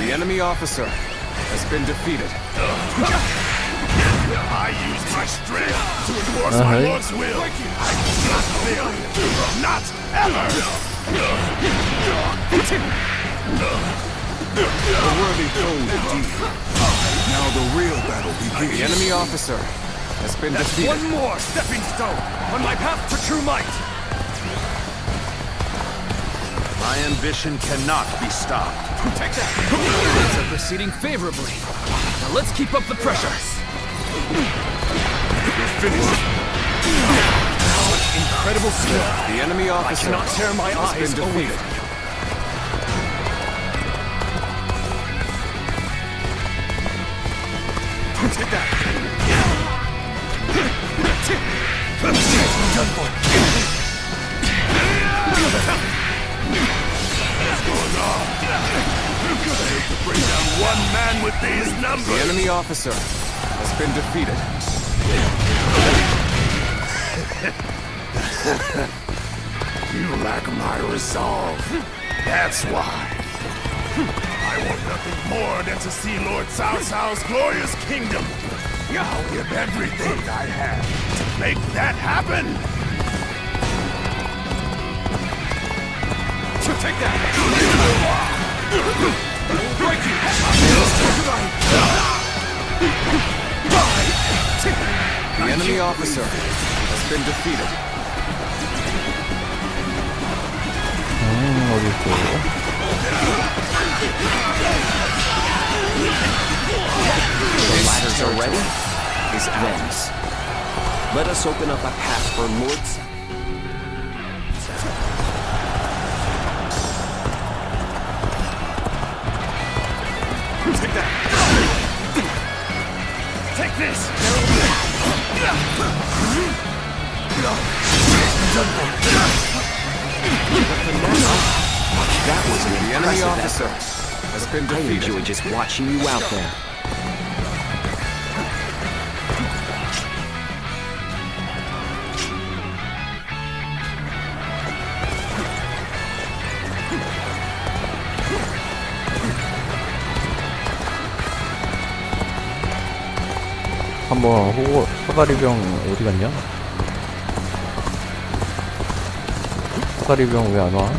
The enemy officer has been defeated. I use my strength to enforce my lord's will. I will not fail. Not ever. A worthy foe indeed. Now the real battle begins. The enemy officer has been That's defeated. one more stepping stone on my path to true might. My ambition cannot be stopped. Take that. Things are proceeding favorably. Now let's keep up the pressure. You're finished. Such incredible skill. The enemy I officer cannot tear my has eyes been away. defeated. Take that. Done for. What's going on? I hate to bring down one man with these numbers. The enemy officer has been defeated. You lack my resolve. That's why. I will nothing more than to see Lord Cao Cao's glorious kingdom. I'll give everything I have to make that happen. Take that! Break you! The enemy officer has been defeated. 어디 있어? The ladders are ready? Is ours. Let us open up a path for Lord's. Take that! Take this! That was an The enemy impressive officer effort. has been I defeated. enjoy just watching you out there. 한번 호구 사다리병 어디 갔냐? 사다리병 왜 안 와?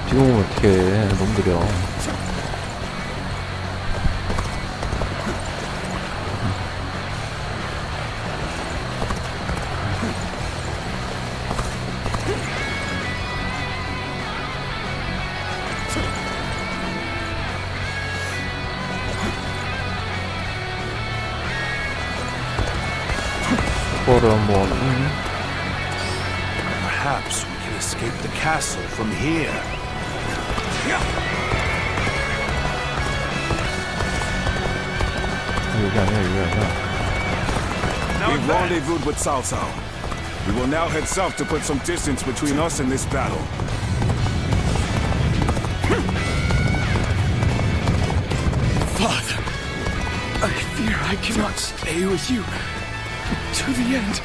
지금 오면 어떡해. 너무 느려. 그거를 한번 Perhaps we can escape the castle from here. 여기 아니야, 여기 아니야. We've rendezvoused with Cao Cao. We will now head south to put some distance between us and this battle. Father, I fear I cannot stay with you to the end.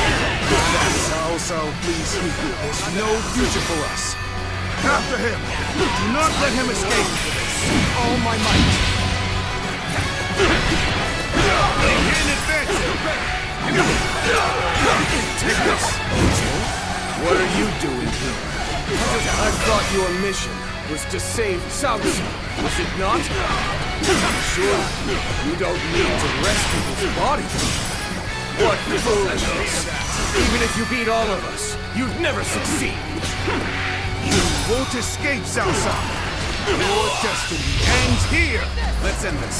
Cao Cao, please. There's no future for us. After him! Do not let him escape! All my might. In advance! Take this. What are you doing here? I thought your mission was to save Cao Cao, was it not? Sure, you don't need to rescue his body. What foolishness! Even if you beat all of us, you'd never succeed. You won't escape, Cao Cao! Your destiny ends here! Let's end this.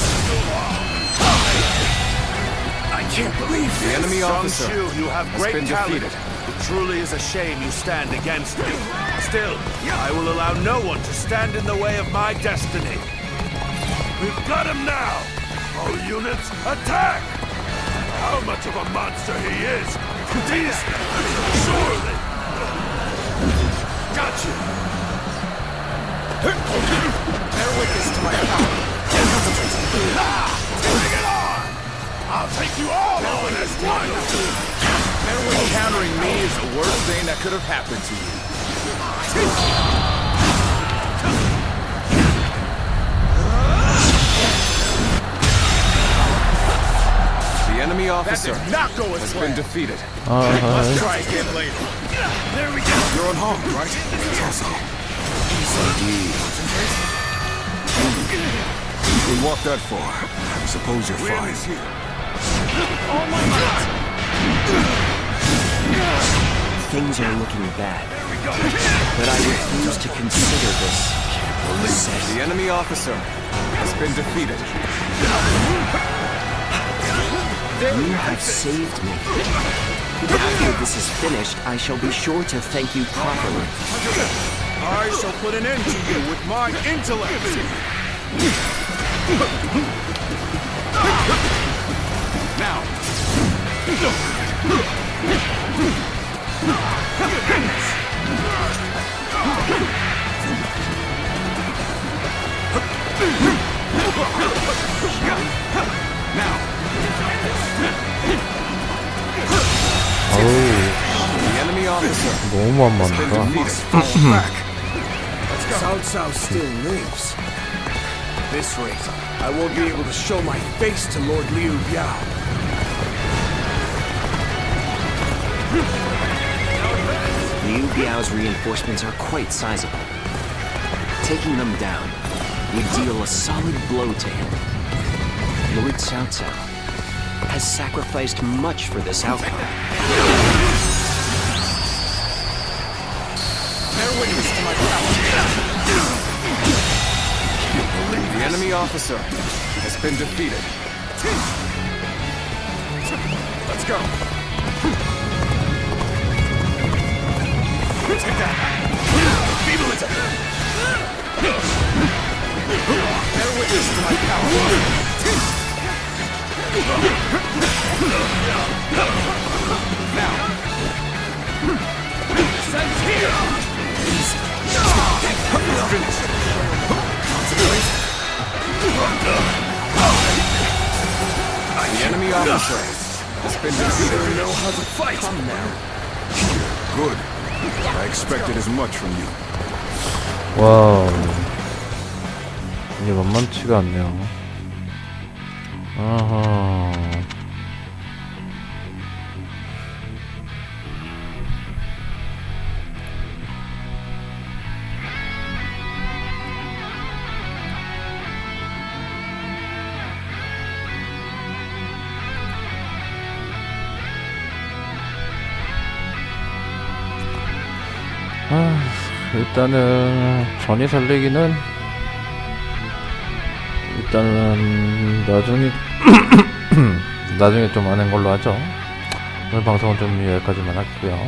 I can't believe The this. enemy officer Shu, you have has great been talent. defeated. It truly is a shame you stand against me. Still, I will allow no one to stand in the way of my destiny. We've got him now! All units, attack! How much of a monster he is! He's... surely! Got you! Bear witness to my power. Bring it on! I'll take you all on as one! Encountering me is the worst thing that could have happened to you. The enemy officer Not go as has planned. been defeated. Let's try again later. There we go! You're unharmed, right? We walked that far. I suppose you're fine. Things are looking bad. But I refuse to consider this. The enemy officer has been defeated. You have saved me. After this is finished, I shall be sure to thank you properly. I shall put an end to you with my intellect. The enemy officer 너무 has been 만만하다. defeated. Fall back. Cao Cao still lives. At this rate, I won't be able to show my face to Lord Liu Biao. Liu Biao's reinforcements are quite sizable. Taking them down would deal a solid blow to him. Lord Cao Cao has sacrificed much for this outcome. Bear witness to my power. The enemy officer has been defeated. Let's go. Take that. Feeble it. Bear witness to my power. Now. Sense here. Finish. Concentrate. The enemy officer has been defeated. You know how to fight. Come now. Good. I expected as much from you. 와우, 이게 만만치가 않네요. 아하. 일단은 전이 살리기는 일단은 나중에 나중에 좀 하는 걸로 하죠. 오늘 방송은 좀 여기까지만 할게요.